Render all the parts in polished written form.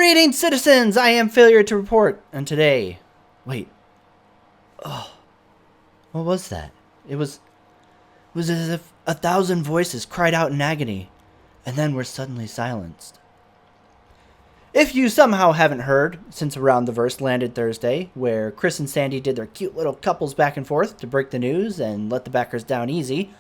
Greetings, citizens! I am Failure to Report, and today... Wait. Oh. What was that? It was as if 1,000 voices cried out in agony, and then were suddenly silenced. If you somehow haven't heard, since Around the Verse landed Thursday, where Chris and Sandy did their cute little couples back and forth to break the news and let the backers down easy,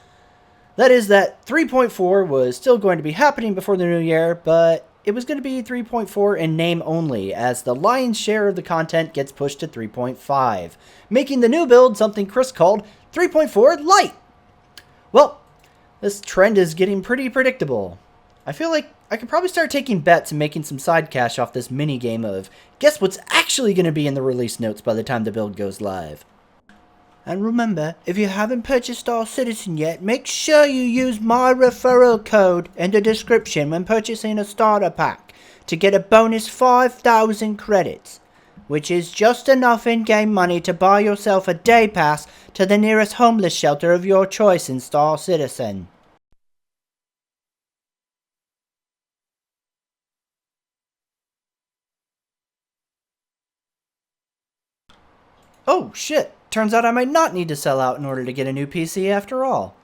that is that 3.4 was still going to be happening before the new year, but it was going to be 3.4 in name only, as the lion's share of the content gets pushed to 3.5, making the new build something Chris called 3.4 Lite. Well, this trend is getting pretty predictable. I feel like I could probably start taking bets and making some side cash off this mini game of guess what's actually going to be in the release notes by the time the build goes live. And remember, if you haven't purchased Star Citizen yet, make sure you use my referral code in the description when purchasing a starter pack to get a bonus 5,000 credits, which is just enough in-game money to buy yourself a day pass to the nearest homeless shelter of your choice in Star Citizen. Oh shit, turns out I might not need to sell out in order to get a new PC after all.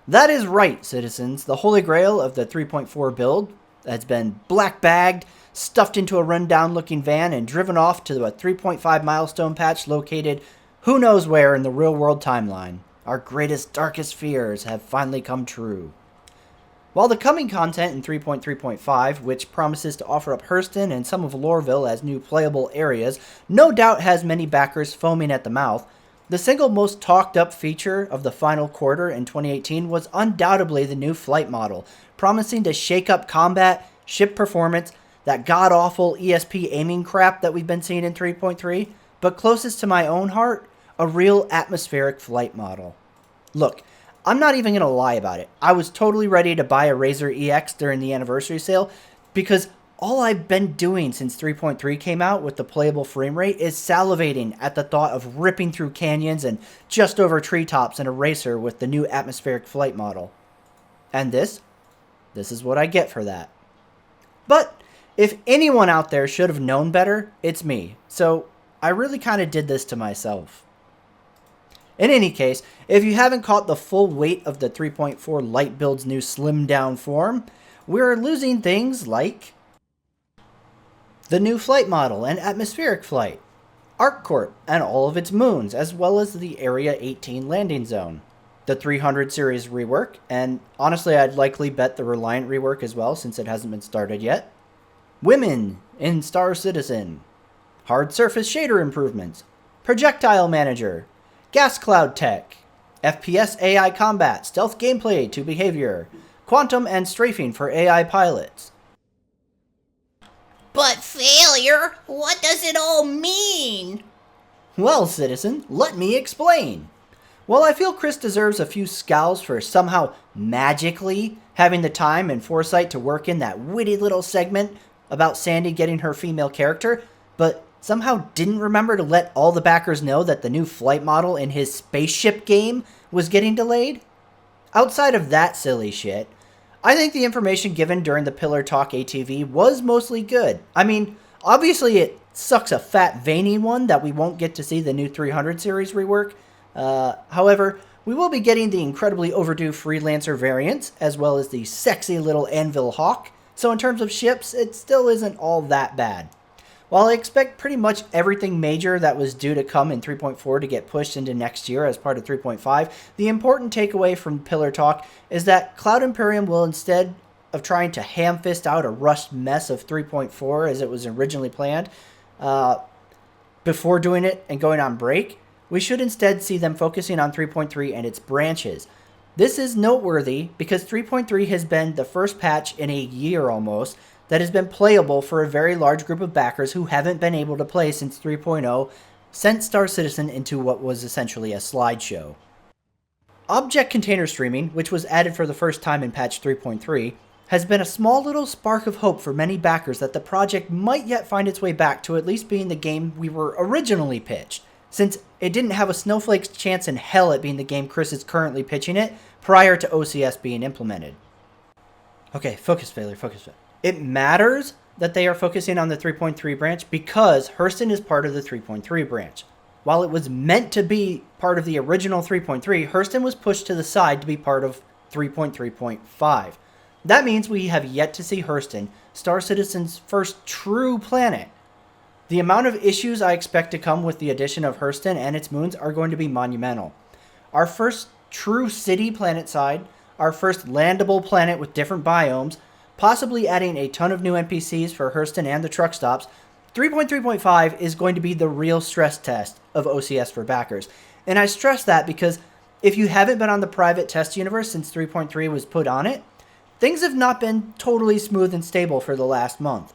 That is right, citizens. The holy grail of the 3.4 build has been black bagged, stuffed into a rundown looking van, and driven off to a 3.5 milestone patch located who knows where in the real world timeline. Our greatest, darkest fears have finally come true. While the coming content in 3.3.5, which promises to offer up Hurston and some of Loreville as new playable areas, no doubt has many backers foaming at the mouth, the single most talked up feature of the final quarter in 2018 was undoubtedly the new flight model, promising to shake up combat, ship performance, that god-awful ESP aiming crap that we've been seeing in 3.3, but closest to my own heart, a real atmospheric flight model. Look, I'm not even going to lie about it. I was totally ready to buy a Razer EX during the anniversary sale because all I've been doing since 3.3 came out with the playable frame rate is salivating at the thought of ripping through canyons and just over treetops in a racer with the new atmospheric flight model. And this is what I get for that. But if anyone out there should have known better, it's me. So I really kind of did this to myself. In any case, if you haven't caught the full weight of the 3.4 Lite build's new slimmed down form, we're losing things like the new flight model and atmospheric flight, ArcCorp and all of its moons, as well as the Area 18 landing zone, the 300 series rework, and honestly I'd likely bet the Reliant rework as well since it hasn't been started yet, women in Star Citizen, hard surface shader improvements, projectile manager, gas cloud tech, FPS AI combat, stealth gameplay to behavior, quantum and strafing for AI pilots. But failure, what does it all mean? Well, citizen, let me explain. While I feel Chris deserves a few scowls for somehow magically having the time and foresight to work in that witty little segment about Sandy getting her female character, but somehow didn't remember to let all the backers know that the new flight model in his spaceship game was getting delayed? Outside of that silly shit, I think the information given during the Pillar Talk ATV was mostly good. I mean, obviously it sucks a fat veiny one that we won't get to see the new 300 series rework. However, we will be getting the incredibly overdue Freelancer variants, as well as the sexy little Anvil Hawk, so in terms of ships, it still isn't all that bad. While I expect pretty much everything major that was due to come in 3.4 to get pushed into next year as part of 3.5, the important takeaway from Pillar Talk is that Cloud Imperium will, instead of trying to ham-fist out a rushed mess of 3.4 as it was originally planned, before doing it and going on break, we should instead see them focusing on 3.3 and its branches. This is noteworthy because 3.3 has been the first patch in a year almost that has been playable for a very large group of backers who haven't been able to play since 3.0 sent Star Citizen into what was essentially a slideshow. Object container streaming, which was added for the first time in patch 3.3, has been a small little spark of hope for many backers that the project might yet find its way back to at least being the game we were originally pitched, since it didn't have a snowflake's chance in hell at being the game Chris is currently pitching it prior to OCS being implemented. Okay, focus failure. It matters that they are focusing on the 3.3 branch because Hurston is part of the 3.3 branch. While it was meant to be part of the original 3.3, Hurston was pushed to the side to be part of 3.3.5. That means we have yet to see Hurston, Star Citizen's first true planet. The amount of issues I expect to come with the addition of Hurston and its moons are going to be monumental. Our first true city planet side, our first landable planet with different biomes, possibly adding a ton of new NPCs for Hurston and the truck stops, 3.3.5 is going to be the real stress test of OCS for backers. And I stress that because if you haven't been on the private test universe since 3.3 was put on it, things have not been totally smooth and stable for the last month.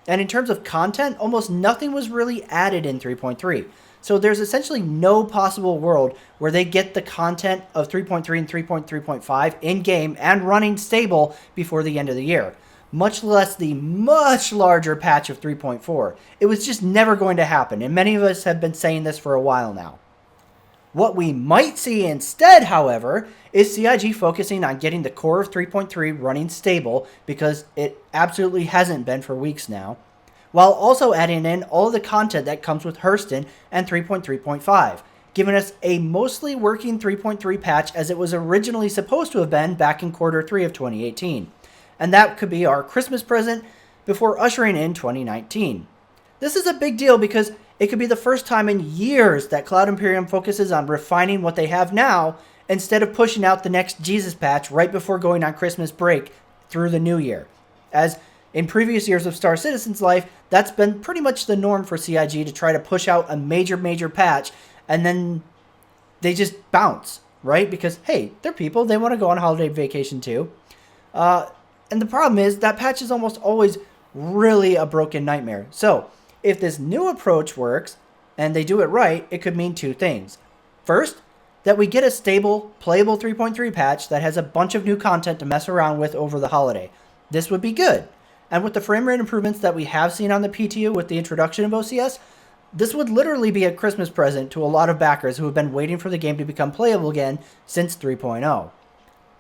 And in terms of content, almost nothing was really added in 3.3. So there's essentially no possible world where they get the content of 3.3 and 3.3.5 in-game and running stable before the end of the year, much less the much larger patch of 3.4. It was just never going to happen, and many of us have been saying this for a while now. What we might see instead, however, is CIG focusing on getting the core of 3.3 running stable, because it absolutely hasn't been for weeks now, while also adding in all of the content that comes with Hurston and 3.3.5, giving us a mostly working 3.3 patch as it was originally supposed to have been back in quarter 3 of 2018. And that could be our Christmas present before ushering in 2019. This is a big deal because it could be the first time in years that Cloud Imperium focuses on refining what they have now instead of pushing out the next Jesus patch right before going on Christmas break through the new year. As in previous years of Star Citizen's life, that's been pretty much the norm for CIG to try to push out a major patch and then they just bounce, right? Because, hey, they're people. They want to go on holiday vacation too. And the problem is that patch is almost always really a broken nightmare. So if this new approach works and they do it right, it could mean two things. First, that we get a stable, playable 3.3 patch that has a bunch of new content to mess around with over the holiday. This would be good. And with the frame rate improvements that we have seen on the PTU with the introduction of OCS, this would literally be a Christmas present to a lot of backers who have been waiting for the game to become playable again since 3.0.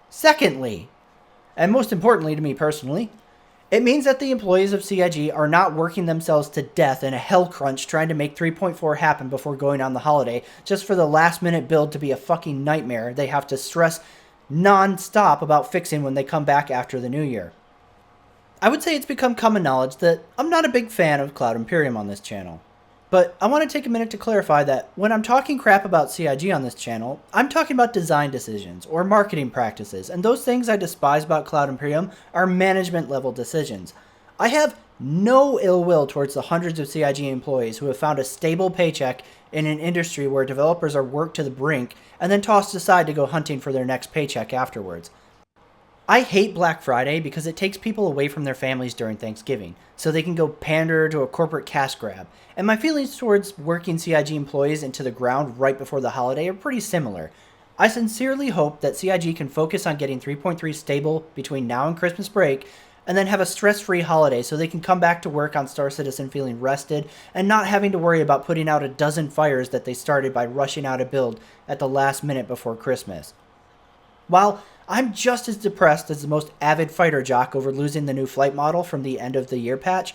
Secondly, and most importantly to me personally, it means that the employees of CIG are not working themselves to death in a hell crunch trying to make 3.4 happen before going on the holiday just for the last minute build to be a fucking nightmare they have to stress non-stop about fixing when they come back after the new year. I would say it's become common knowledge that I'm not a big fan of Cloud Imperium on this channel. But I want to take a minute to clarify that when I'm talking crap about CIG on this channel, I'm talking about design decisions or marketing practices, and those things I despise about Cloud Imperium are management level decisions. I have no ill will towards the hundreds of CIG employees who have found a stable paycheck in an industry where developers are worked to the brink and then tossed aside to go hunting for their next paycheck afterwards. I hate Black Friday because it takes people away from their families during Thanksgiving, so they can go pander to a corporate cash grab. And my feelings towards working CIG employees into the ground right before the holiday are pretty similar. I sincerely hope that CIG can focus on getting 3.3 stable between now and Christmas break, and then have a stress-free holiday so they can come back to work on Star Citizen feeling rested and not having to worry about putting out a dozen fires that they started by rushing out a build at the last minute before Christmas. While I'm just as depressed as the most avid fighter jock over losing the new flight model from the end of the year patch,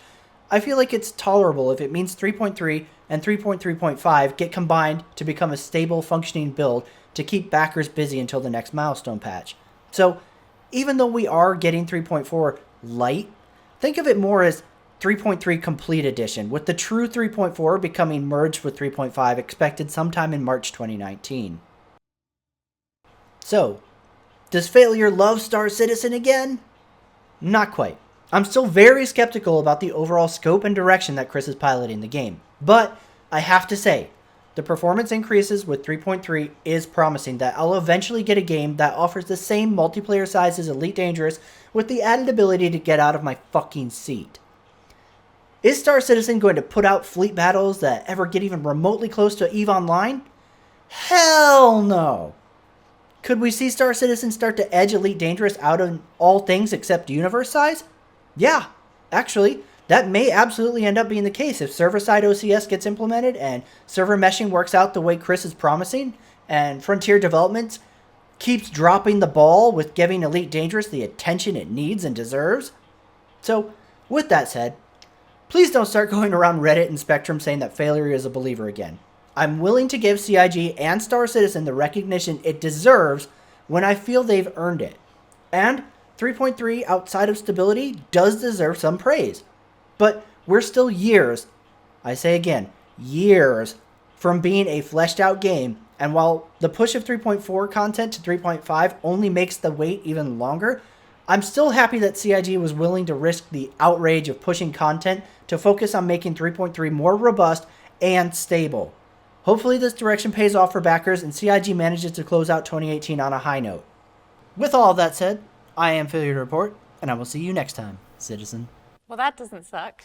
I feel like it's tolerable if it means 3.3 and 3.3.5 get combined to become a stable, functioning build to keep backers busy until the next milestone patch. So, even though we are getting 3.4 light, think of it more as 3.3 Complete Edition, with the true 3.4 becoming merged with 3.5 expected sometime in March 2019. So, does Failure love Star Citizen again? Not quite. I'm still very skeptical about the overall scope and direction that Chris is piloting the game. But I have to say, the performance increases with 3.3 is promising that I'll eventually get a game that offers the same multiplayer size as Elite Dangerous with the added ability to get out of my fucking seat. Is Star Citizen going to put out fleet battles that ever get even remotely close to EVE Online? Hell no! Could we see Star Citizen start to edge Elite Dangerous out of all things except universe size? Yeah, actually, that may absolutely end up being the case if server-side OCS gets implemented and server meshing works out the way Chris is promising, and Frontier Development keeps dropping the ball with giving Elite Dangerous the attention it needs and deserves. So, with that said, Please don't start going around Reddit and Spectrum saying that Failure is a believer again. I'm willing to give CIG and Star Citizen the recognition it deserves when I feel they've earned it. And 3.3 outside of stability does deserve some praise. But we're still years, I say again, years from being a fleshed out game, and while the push of 3.4 content to 3.5 only makes the wait even longer, I'm still happy that CIG was willing to risk the outrage of pushing content to focus on making 3.3 more robust and stable. Hopefully this direction pays off for backers and CIG manages to close out 2018 on a high note. With all that said, I am Failure to Report, and I will see you next time, citizen. Well, that doesn't suck.